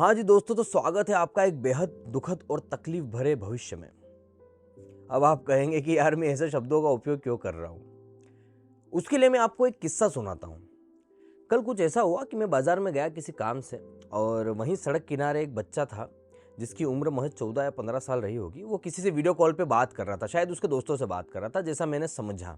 हाँ जी दोस्तों, तो स्वागत है आपका एक बेहद दुखद और तकलीफ भरे भविष्य में। अब आप कहेंगे कि यार मैं ऐसे शब्दों का उपयोग क्यों कर रहा हूँ। उसके लिए मैं आपको एक किस्सा सुनाता हूँ। कल कुछ ऐसा हुआ कि मैं बाजार में गया किसी काम से, और वहीं सड़क किनारे एक बच्चा था जिसकी उम्र महज 14 या 15 साल रही होगी। वो किसी से वीडियो कॉल पे बात कर रहा था, शायद उसके दोस्तों से बात कर रहा था, जैसा मैंने समझा।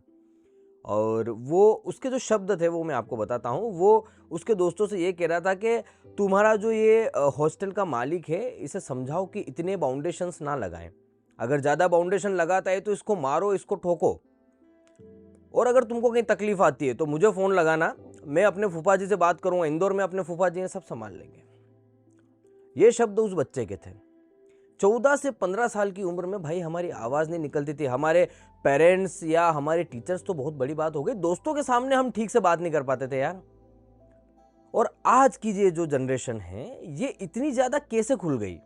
और वो उसके जो शब्द थे वो मैं आपको बताता हूँ। वो उसके दोस्तों से ये कह रहा था कि तुम्हारा जो ये हॉस्टल का मालिक है, इसे समझाओ कि इतने बाउंडेशंस ना लगाएं। अगर ज़्यादा बाउंडेशन लगाता है तो इसको मारो, इसको ठोको। और अगर तुमको कहीं तकलीफ आती है तो मुझे फ़ोन लगाना, मैं अपने फूफा जी से बात करूँगा, इंदौर में अपने फूफा जी हैं, सब संभाल लेंगे। ये शब्द उस बच्चे के थे। 14 से 15 साल की उम्र में भाई हमारी आवाज़ नहीं निकलती थी। हमारे पेरेंट्स या हमारे टीचर्स तो बहुत बड़ी बात हो गई, दोस्तों के सामने हम ठीक से बात नहीं कर पाते थे यार। और आज की ये जो जनरेशन है, ये इतनी ज़्यादा कैसे खुल गई,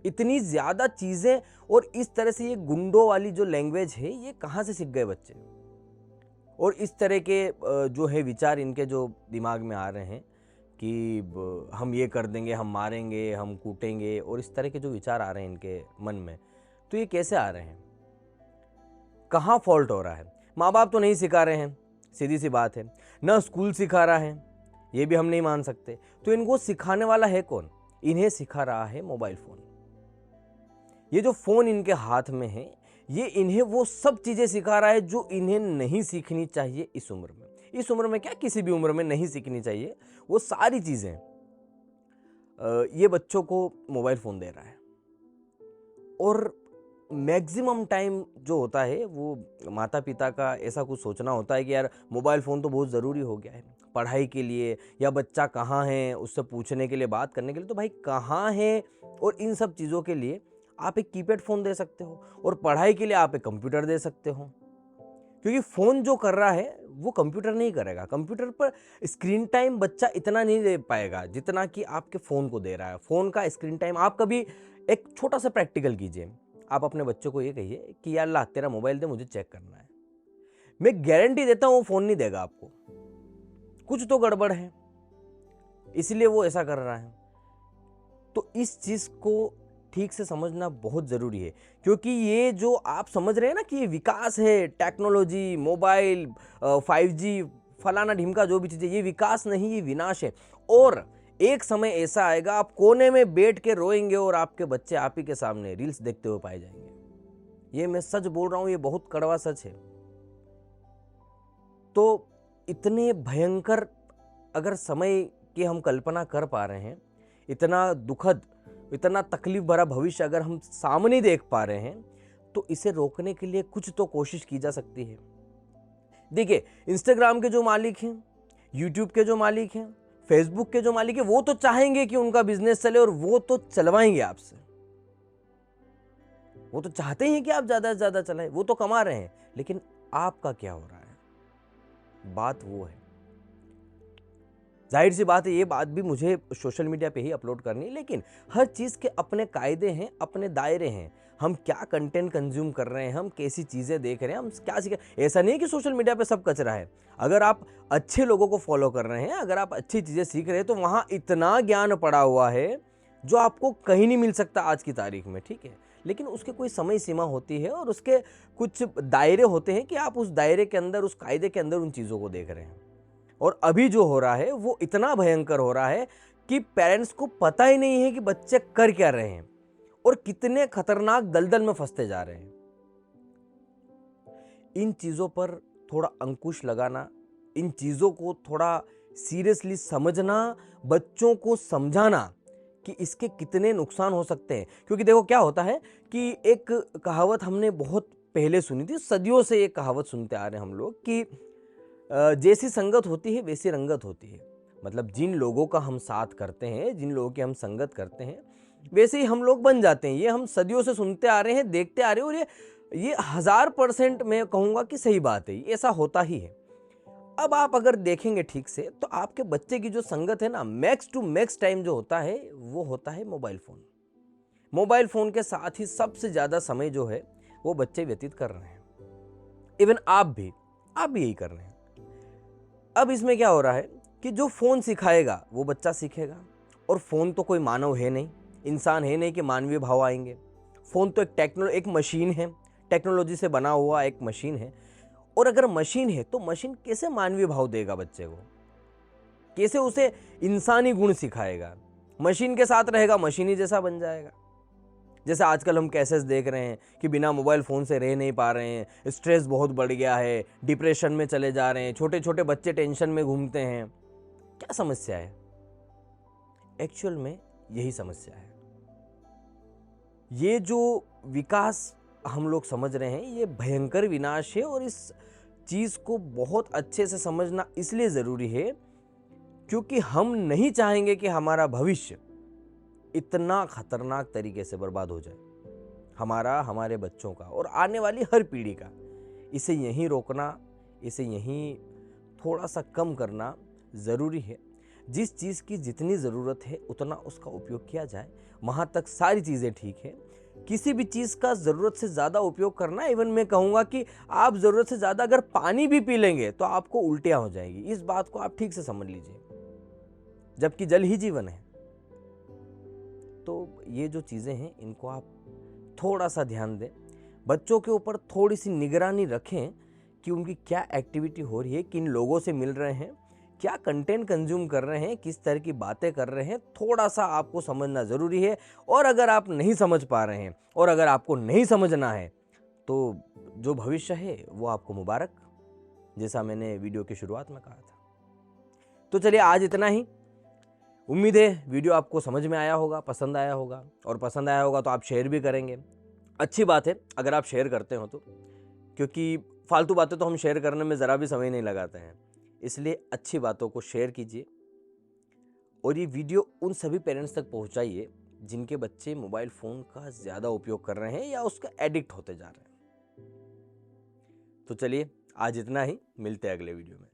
इतनी ज़्यादा चीज़ें, और इस तरह से ये गुंडों वाली जो लैंग्वेज है ये कहाँ से सीख गए बच्चे। और इस तरह के जो है विचार इनके जो दिमाग में आ रहे हैं कि हम ये कर देंगे, हम मारेंगे, हम कूटेंगे, और इस तरह के जो विचार आ रहे हैं इनके मन में, तो ये कैसे आ रहे हैं, कहाँ फॉल्ट हो रहा है। माँ बाप तो नहीं सिखा रहे हैं, सीधी सी बात है। ना स्कूल सिखा रहा है, ये भी हम नहीं मान सकते। तो इनको सिखाने वाला है कौन? इन्हें सिखा रहा है मोबाइल फ़ोन। ये जो फ़ोन इनके हाथ में है, ये इन्हें वो सब चीज़ें सिखा रहा है जो इन्हें नहीं सीखनी चाहिए इस उम्र में। इस उम्र में क्या, किसी भी उम्र में नहीं सीखनी चाहिए वो सारी चीज़ें ये बच्चों को मोबाइल फ़ोन दे रहा है। और मैक्सिमम टाइम जो होता है वो माता पिता का ऐसा कुछ सोचना होता है कि यार मोबाइल फ़ोन तो बहुत ज़रूरी हो गया है पढ़ाई के लिए, या बच्चा कहाँ है उससे पूछने के लिए, बात करने के लिए। तो भाई कहाँ है, और इन सब चीज़ों के लिए आप एक कीपैड फ़ोन दे सकते हो, और पढ़ाई के लिए आप एक कंप्यूटर दे सकते हो। क्योंकि फ़ोन जो कर रहा है वो कंप्यूटर नहीं करेगा। कंप्यूटर पर स्क्रीन टाइम बच्चा इतना नहीं दे पाएगा जितना कि आपके फ़ोन को दे रहा है। फ़ोन का स्क्रीन टाइम आप कभी एक छोटा सा प्रैक्टिकल कीजिए। आप अपने बच्चों को ये कहिए कि यार ला तेरा मोबाइल दे, मुझे चेक करना है। मैं गारंटी देता हूँ वो फ़ोन नहीं देगा आपको, कुछ तो गड़बड़ है, इसलिए वो ऐसा कर रहा है। तो इस चीज़ को ठीक से समझना बहुत ज़रूरी है, क्योंकि ये जो आप समझ रहे हैं ना कि ये विकास है, टेक्नोलॉजी, मोबाइल, 5G, फलाना ढिमका जो भी चीज़ें, ये विकास नहीं, ये विनाश है। और एक समय ऐसा आएगा आप कोने में बैठ के रोएंगे और आपके बच्चे आप ही के सामने रील्स देखते हुए पाए जाएंगे। ये मैं सच बोल रहा हूँ, ये बहुत कड़वा सच है। तो इतने भयंकर अगर समय की हम कल्पना कर पा रहे हैं, इतना दुखद, इतना तकलीफ भरा भविष्य अगर हम सामने देख पा रहे हैं, तो इसे रोकने के लिए कुछ तो कोशिश की जा सकती है। देखिए, इंस्टाग्राम के जो मालिक हैं, यूट्यूब के जो मालिक हैं, फेसबुक के जो मालिक हैं, वो तो चाहेंगे कि उनका बिजनेस चले, और वो तो चलवाएंगे आपसे। वो तो चाहते हैं कि आप ज़्यादा से ज़्यादा चलाएं, वो तो कमा रहे हैं। लेकिन आपका क्या हो रहा है, बात वो है। जाहिर सी बात है, ये बात भी मुझे सोशल मीडिया पे ही अपलोड करनी है, लेकिन हर चीज़ के अपने कायदे हैं, अपने दायरे हैं। हम क्या कंटेंट कंज्यूम कर रहे हैं, हम कैसी चीज़ें देख रहे हैं, हम क्या सीख, ऐसा नहीं है कि सोशल मीडिया पे सब कचरा है। अगर आप अच्छे लोगों को फॉलो कर रहे हैं, अगर आप अच्छी चीज़ें सीख रहे हैं, तो वहाँ इतना ज्ञान पड़ा हुआ है जो आपको कहीं नहीं मिल सकता आज की तारीख में, ठीक है। लेकिन उसके कोई समय सीमा होती है, और उसके कुछ दायरे होते हैं कि आप उस दायरे के अंदर, उस कायदे के अंदर उन चीज़ों को देख रहे हैं। और अभी जो हो रहा है वो इतना भयंकर हो रहा है कि पेरेंट्स को पता ही नहीं है कि बच्चे कर क्या रहे हैं और कितने खतरनाक दलदल में फंसते जा रहे हैं। इन चीज़ों पर थोड़ा अंकुश लगाना, इन चीज़ों को थोड़ा सीरियसली समझना, बच्चों को समझाना कि इसके कितने नुकसान हो सकते हैं। क्योंकि देखो क्या होता है कि एक कहावत हमने बहुत पहले सुनी थी, सदियों से ये कहावत सुनते आ रहे हैं हम लोग कि जैसी संगत होती है वैसी रंगत होती है। मतलब जिन लोगों का हम साथ करते हैं, जिन लोगों की हम संगत करते हैं, वैसे ही हम लोग बन जाते हैं। ये हम सदियों से सुनते आ रहे हैं, देखते आ रहे हैं, और ये 1000% मैं कहूँगा कि सही बात है, ऐसा होता ही है। अब आप अगर देखेंगे ठीक से, तो आपके बच्चे की जो संगत है ना, मैक्स टू मैक्स टाइम जो होता है वो होता है मोबाइल फ़ोन। मोबाइल फ़ोन के साथ ही सबसे ज़्यादा समय जो है वो बच्चे व्यतीत कर रहे हैं। इवन आप भी यही कर रहे हैं। अब इसमें क्या हो रहा है कि जो फ़ोन सिखाएगा वो बच्चा सीखेगा, और फ़ोन तो कोई मानव है नहीं, इंसान है नहीं कि मानवीय भाव आएंगे। फ़ोन तो एक मशीन है, टेक्नोलॉजी से बना हुआ एक मशीन है। और अगर मशीन है तो मशीन कैसे मानवीय भाव देगा बच्चे को? कैसे उसे इंसानी गुण सिखाएगा? मशीन के साथ रहेगा, मशीन ही जैसा बन जाएगा। जैसे आजकल हम केसेस देख रहे हैं कि बिना मोबाइल फ़ोन से रह नहीं पा रहे हैं, स्ट्रेस बहुत बढ़ गया है, डिप्रेशन में चले जा रहे हैं, छोटे छोटे बच्चे टेंशन में घूमते हैं। क्या समस्या है? एक्चुअल में यही समस्या है। ये जो विकास हम लोग समझ रहे हैं ये भयंकर विनाश है, और इस चीज़ को बहुत अच्छे से समझना इसलिए ज़रूरी है क्योंकि हम नहीं चाहेंगे कि हमारा भविष्य इतना खतरनाक तरीके से बर्बाद हो जाए, हमारा, हमारे बच्चों का और आने वाली हर पीढ़ी का। इसे यहीं रोकना, इसे यहीं थोड़ा सा कम करना ज़रूरी है। जिस चीज़ की जितनी ज़रूरत है उतना उसका उपयोग किया जाए, वहाँ तक सारी चीज़ें ठीक है। किसी भी चीज़ का ज़रूरत से ज़्यादा उपयोग करना, इवन मैं कहूँगा कि आप ज़रूरत से ज़्यादा अगर पानी भी पी लेंगे तो आपको उल्टियाँ हो जाएंगी। इस बात को आप ठीक से समझ लीजिए, जबकि जल ही जीवन है। तो ये जो चीज़ें हैं इनको आप थोड़ा सा ध्यान दें, बच्चों के ऊपर थोड़ी सी निगरानी रखें कि उनकी क्या एक्टिविटी हो रही है, किन लोगों से मिल रहे हैं, क्या कंटेंट कंज्यूम कर रहे हैं, किस तरह की बातें कर रहे हैं, थोड़ा सा आपको समझना ज़रूरी है। और अगर आप नहीं समझ पा रहे हैं और अगर आपको नहीं समझना है तो जो भविष्य है वो आपको मुबारक, जैसा मैंने वीडियो की शुरुआत में कहा था। तो चलिए आज इतना ही। उम्मीद है वीडियो आपको समझ में आया होगा, पसंद आया होगा, और पसंद आया होगा तो आप शेयर भी करेंगे। अच्छी बात है अगर आप शेयर करते हो तो, क्योंकि फालतू बातें तो हम शेयर करने में ज़रा भी समय नहीं लगाते हैं। इसलिए अच्छी बातों को शेयर कीजिए और ये वीडियो उन सभी पेरेंट्स तक पहुंचाइए जिनके बच्चे मोबाइल फ़ोन का ज़्यादा उपयोग कर रहे हैं या उसका एडिक्ट होते जा रहे हैं। तो चलिए आज इतना ही, मिलते हैं अगले वीडियो में।